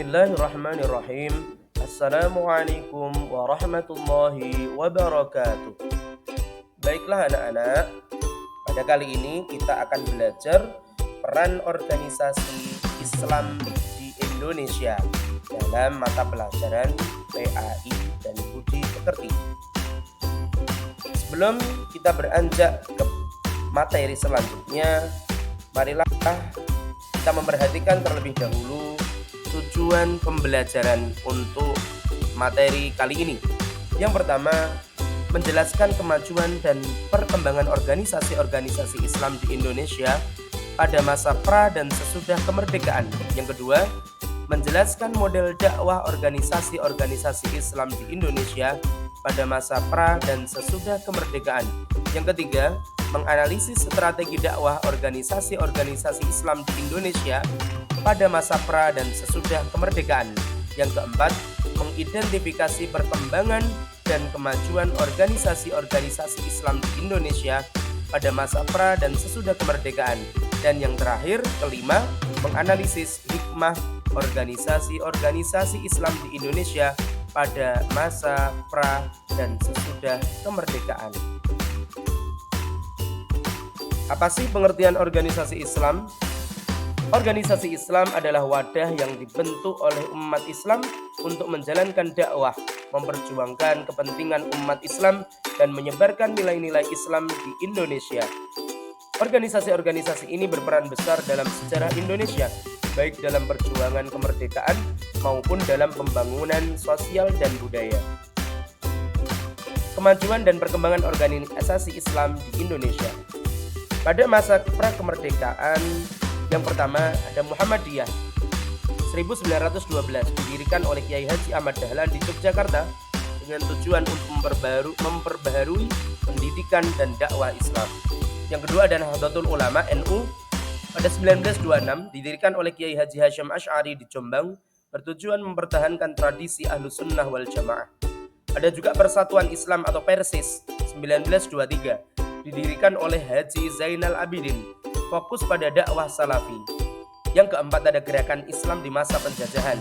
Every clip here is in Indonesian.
Bismillahirrahmanirrahim. Assalamualaikum warahmatullahi wabarakatuh. Baiklah anak-anak, pada kali ini kita akan belajar peran organisasi Islam di Indonesia dalam mata pelajaran PAI dan Budi Pekerti. Sebelum kita beranjak ke materi selanjutnya, marilah kita memperhatikan terlebih dahulu tujuan pembelajaran untuk materi kali ini. Yang pertama, menjelaskan kemajuan dan perkembangan organisasi-organisasi Islam di Indonesia pada masa pra dan sesudah kemerdekaan. Yang kedua, menjelaskan model dakwah organisasi-organisasi Islam di Indonesia pada masa pra dan sesudah kemerdekaan. Yang ketiga, menganalisis strategi dakwah organisasi-organisasi Islam di Indonesia pada masa pra dan sesudah kemerdekaan. Yang keempat, mengidentifikasi perkembangan dan kemajuan organisasi-organisasi Islam di Indonesia pada masa pra dan sesudah kemerdekaan. Dan yang terakhir, kelima, menganalisis hikmah organisasi-organisasi Islam di Indonesia pada masa pra dan sesudah kemerdekaan. Apa sih pengertian organisasi Islam? Organisasi Islam adalah wadah yang dibentuk oleh umat Islam untuk menjalankan dakwah, memperjuangkan kepentingan umat Islam, dan menyebarkan nilai-nilai Islam di Indonesia. Organisasi-organisasi ini berperan besar dalam sejarah Indonesia, baik dalam perjuangan kemerdekaan maupun dalam pembangunan sosial dan budaya. Kemajuan dan perkembangan organisasi Islam di Indonesia. Pada masa pra-kemerdekaan, yang pertama ada Muhammadiyah 1912, didirikan oleh Kiai Haji Ahmad Dahlan di Yogyakarta dengan tujuan untuk memperbaharui pendidikan dan dakwah Islam. Yang kedua ada Nahdlatul Ulama NU pada 1926, didirikan oleh Kiai Haji Hasyim Asy'ari di Jombang, bertujuan mempertahankan tradisi Ahlus Sunnah wal Jamaah. Ada juga Persatuan Islam atau Persis 1923, didirikan oleh Haji Zainal Abidin, fokus pada dakwah salafi. Yang keempat ada Gerakan Islam di masa penjajahan,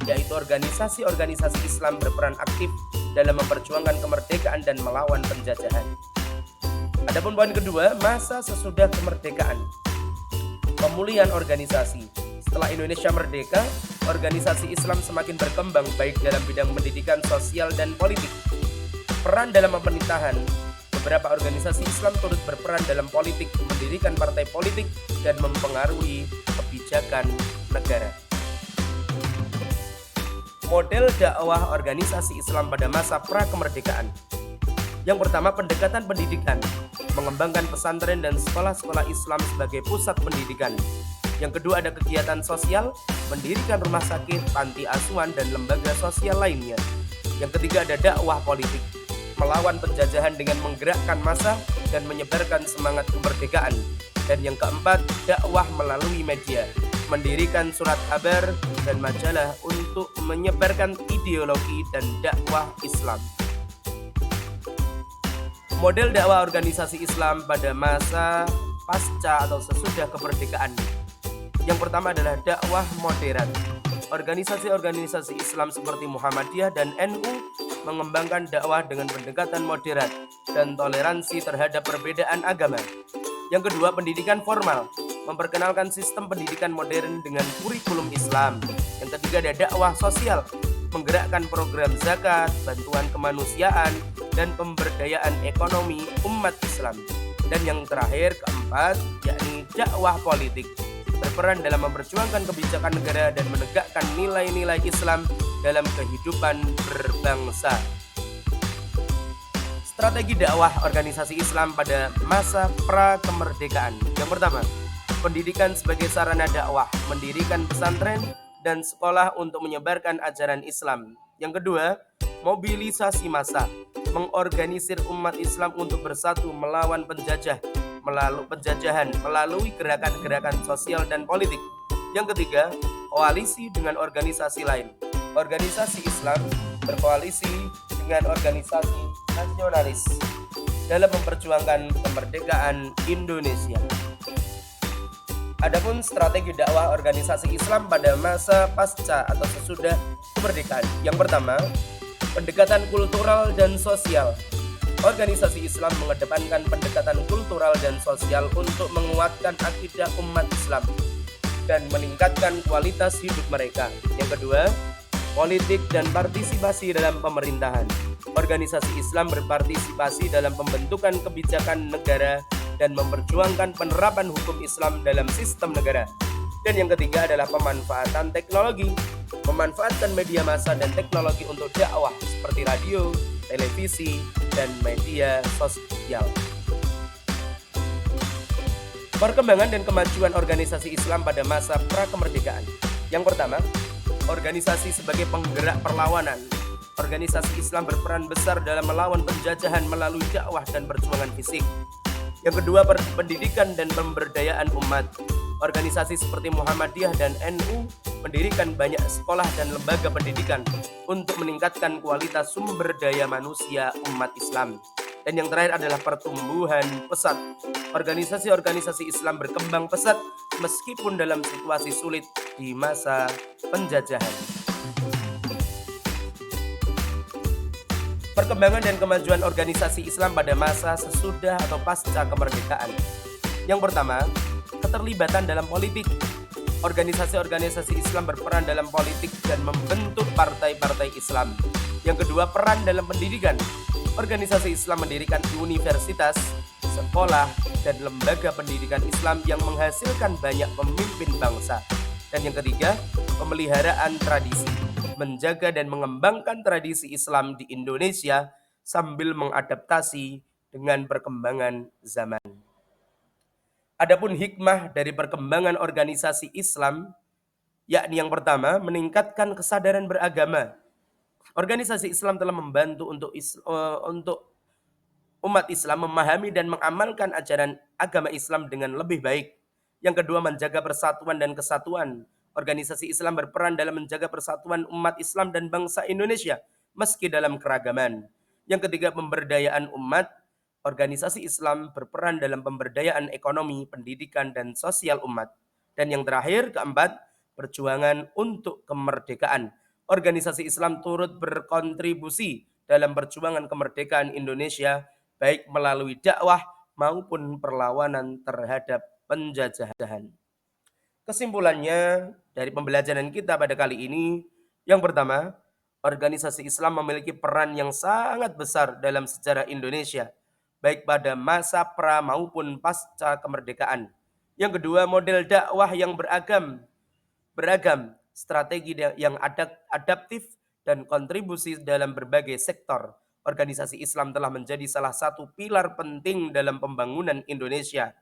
yaitu organisasi-organisasi Islam berperan aktif dalam memperjuangkan kemerdekaan dan melawan penjajahan. Adapun poin kedua, masa sesudah kemerdekaan. Pemulihan organisasi. Setelah Indonesia merdeka, organisasi Islam semakin berkembang baik dalam bidang pendidikan, sosial, dan politik. Peran dalam pemerintahan. Beberapa organisasi Islam turut berperan dalam politik, mendirikan partai politik, dan mempengaruhi kebijakan negara. Model dakwah organisasi Islam pada masa pra-kemerdekaan. Yang pertama, pendekatan pendidikan, mengembangkan pesantren dan sekolah-sekolah Islam sebagai pusat pendidikan. Yang kedua ada kegiatan sosial, mendirikan rumah sakit, panti asuhan, dan lembaga sosial lainnya. Yang ketiga ada dakwah politik, melawan penjajahan dengan menggerakkan massa dan menyebarkan semangat kemerdekaan. Dan yang keempat, dakwah melalui media, mendirikan surat kabar dan majalah untuk menyebarkan ideologi dan dakwah Islam. Model dakwah organisasi Islam pada masa pasca atau sesudah kemerdekaan. Yang pertama adalah dakwah modern. Organisasi-organisasi Islam seperti Muhammadiyah dan NU mengembangkan dakwah dengan pendekatan moderat dan toleransi terhadap perbedaan agama. Yang kedua, pendidikan formal, memperkenalkan sistem pendidikan modern dengan kurikulum Islam. Yang ketiga ada dakwah sosial, menggerakkan program zakat, bantuan kemanusiaan, dan pemberdayaan ekonomi umat Islam. Dan yang terakhir, keempat, yakni dakwah politik, berperan dalam memperjuangkan kebijakan negara dan menegakkan nilai-nilai Islam dalam kehidupan berbangsa. Strategi dakwah organisasi Islam pada masa pra-kemerdekaan. Yang pertama, pendidikan sebagai sarana dakwah, mendirikan pesantren dan sekolah untuk menyebarkan ajaran Islam. Yang kedua, mobilisasi massa, mengorganisir umat Islam untuk bersatu melawan penjajahan melalui gerakan-gerakan sosial dan politik. Yang ketiga, koalisi dengan organisasi lain. Organisasi Islam berkoalisi dengan organisasi nasionalis dalam memperjuangkan kemerdekaan Indonesia. Adapun strategi dakwah organisasi Islam pada masa pasca atau sesudah kemerdekaan. Yang pertama, pendekatan kultural dan sosial. Organisasi Islam mengedepankan pendekatan kultural dan sosial untuk menguatkan akidah umat Islam dan meningkatkan kualitas hidup mereka. Yang kedua, politik dan partisipasi dalam pemerintahan. Organisasi Islam berpartisipasi dalam pembentukan kebijakan negara dan memperjuangkan penerapan hukum Islam dalam sistem negara. Dan yang ketiga adalah pemanfaatan teknologi, memanfaatkan media massa dan teknologi untuk dakwah seperti radio, televisi, dan media sosial. Perkembangan dan kemajuan organisasi Islam pada masa prakemerdekaan. Yang pertama, organisasi sebagai penggerak perlawanan. Organisasi Islam berperan besar dalam melawan penjajahan melalui dakwah dan perjuangan fisik. Yang kedua, pendidikan dan pemberdayaan umat. Organisasi seperti Muhammadiyah dan NU mendirikan banyak sekolah dan lembaga pendidikan untuk meningkatkan kualitas sumber daya manusia umat Islam. Dan yang terakhir adalah pertumbuhan pesat. Organisasi-organisasi Islam berkembang pesat meskipun dalam situasi sulit di masa penjajahan. Perkembangan dan kemajuan organisasi Islam pada masa sesudah atau pasca kemerdekaan. Yang pertama, keterlibatan dalam politik. Organisasi-organisasi Islam berperan dalam politik dan membentuk partai-partai Islam. Yang kedua, peran dalam pendidikan. Organisasi Islam mendirikan universitas, sekolah, dan lembaga pendidikan Islam yang menghasilkan banyak pemimpin bangsa. Dan yang ketiga, pemeliharaan tradisi. Menjaga dan mengembangkan tradisi Islam di Indonesia sambil mengadaptasi dengan perkembangan zaman. Adapun hikmah dari perkembangan organisasi Islam, yakni yang pertama, meningkatkan kesadaran beragama. Organisasi Islam telah membantu untuk umat Islam memahami dan mengamalkan ajaran agama Islam dengan lebih baik. Yang kedua, menjaga persatuan dan kesatuan. Organisasi Islam berperan dalam menjaga persatuan umat Islam dan bangsa Indonesia meski dalam keragaman. Yang ketiga, pemberdayaan umat. Organisasi Islam berperan dalam pemberdayaan ekonomi, pendidikan, dan sosial umat. Dan yang terakhir, keempat, perjuangan untuk kemerdekaan. Organisasi Islam turut berkontribusi dalam perjuangan kemerdekaan Indonesia, baik melalui dakwah maupun perlawanan terhadap penjajahan. Kesimpulannya dari pembelajaran kita pada kali ini, yang pertama, organisasi Islam memiliki peran yang sangat besar dalam sejarah Indonesia, baik pada masa pra maupun pasca kemerdekaan. Yang kedua, model dakwah yang beragam, strategi yang adaptif, dan kontribusi dalam berbagai sektor. Organisasi Islam telah menjadi salah satu pilar penting dalam pembangunan Indonesia.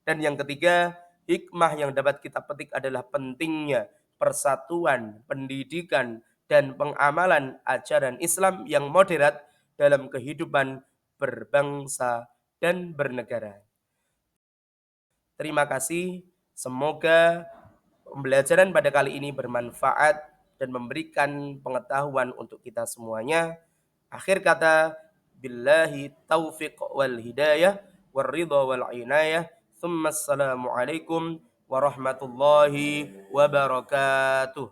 Dan yang ketiga, hikmah yang dapat kita petik adalah pentingnya persatuan, pendidikan, dan pengamalan ajaran Islam yang moderat dalam kehidupan berbangsa dan bernegara. Terima kasih, semoga pembelajaran pada kali ini bermanfaat dan memberikan pengetahuan untuk kita semuanya. Akhir kata, billahi taufiq wal hidayah, warridha wal inayah. Assalamualaikum warahmatullahi wabarakatuh.